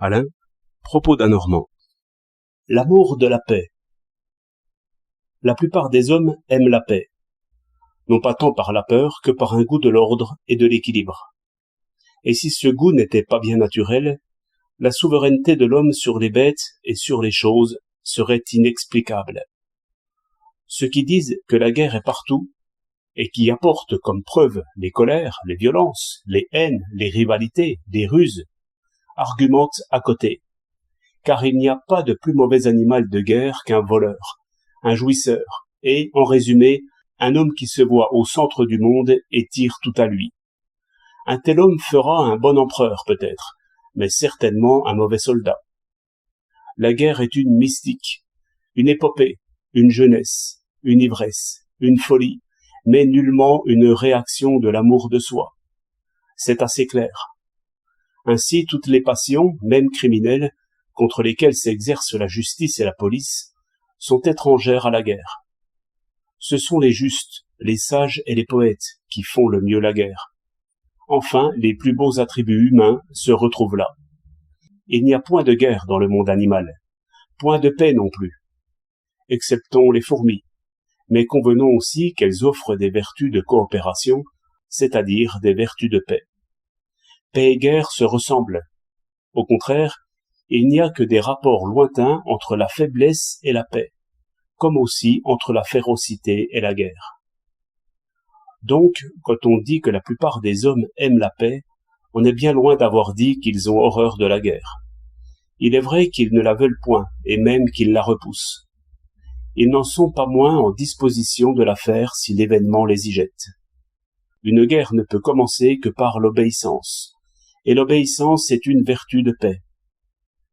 Alain, propos d'un Normand. L'amour de la paix. La plupart des hommes aiment la paix, non pas tant par la peur que par un goût de l'ordre et de l'équilibre. Et si ce goût n'était pas bien naturel, la souveraineté de l'homme sur les bêtes et sur les choses serait inexplicable. Ceux qui disent que la guerre est partout, et qui apportent comme preuve les colères, les violences, les haines, les rivalités, les ruses, argumentent à côté. Car il n'y a pas de plus mauvais animal de guerre qu'un voleur, un jouisseur, et, en résumé, un homme qui se voit au centre du monde et tire tout à lui. Un tel homme fera un bon empereur peut-être, mais certainement un mauvais soldat. La guerre est une mystique, une épopée, une jeunesse, une ivresse, une folie, mais nullement une réaction de l'amour de soi. C'est assez clair. Ainsi, toutes les passions, même criminelles, contre lesquelles s'exerce la justice et la police, sont étrangères à la guerre. Ce sont les justes, les sages et les poètes qui font le mieux la guerre. Enfin, les plus beaux attributs humains se retrouvent là. Il n'y a point de guerre dans le monde animal, point de paix non plus. Exceptons les fourmis, mais convenons aussi qu'elles offrent des vertus de coopération, c'est-à-dire des vertus de paix. Paix et guerre se ressemblent. Au contraire, il n'y a que des rapports lointains entre la faiblesse et la paix, comme aussi entre la férocité et la guerre. Donc, quand on dit que la plupart des hommes aiment la paix, on est bien loin d'avoir dit qu'ils ont horreur de la guerre. Il est vrai qu'ils ne la veulent point, et même qu'ils la repoussent. Ils n'en sont pas moins en disposition de la faire si l'événement les y jette. Une guerre ne peut commencer que par l'obéissance, et l'obéissance est une vertu de paix.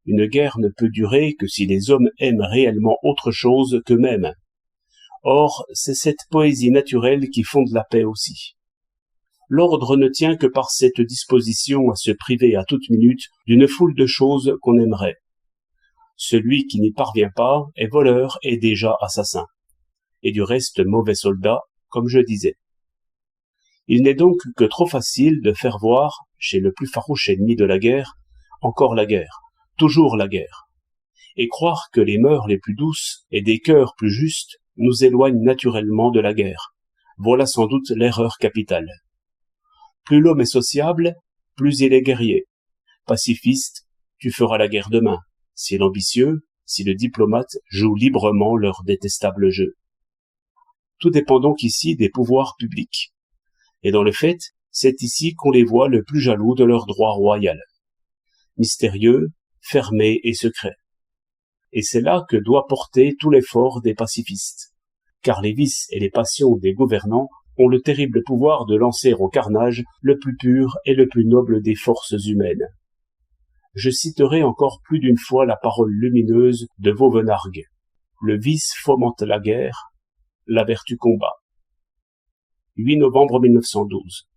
Une guerre ne peut durer que si les hommes aiment réellement autre chose qu'eux-mêmes. Or, c'est cette poésie naturelle qui fonde la paix aussi. L'ordre ne tient que par cette disposition à se priver à toute minute d'une foule de choses qu'on aimerait. Celui qui n'y parvient pas est voleur et déjà assassin, et du reste mauvais soldat, comme je disais. Il n'est donc que trop facile de faire voir, chez le plus farouche ennemi de la guerre, encore la guerre, toujours la guerre, et croire que les mœurs les plus douces et des cœurs plus justes nous éloignent naturellement de la guerre. Voilà sans doute l'erreur capitale. Plus l'homme est sociable, plus il est guerrier. Pacifiste, tu feras la guerre demain, si l'ambitieux, si le diplomate joue librement leur détestable jeu. Tout dépend donc ici des pouvoirs publics. Et dans le fait, c'est ici qu'on les voit le plus jaloux de leur droit royal. Mystérieux, fermé et secret. Et c'est là que doit porter tout l'effort des pacifistes. Car les vices et les passions des gouvernants ont le terrible pouvoir de lancer au carnage le plus pur et le plus noble des forces humaines. Je citerai encore plus d'une fois la parole lumineuse de Vauvenargues. Le vice fomente la guerre, la vertu combat. 8 novembre 1912.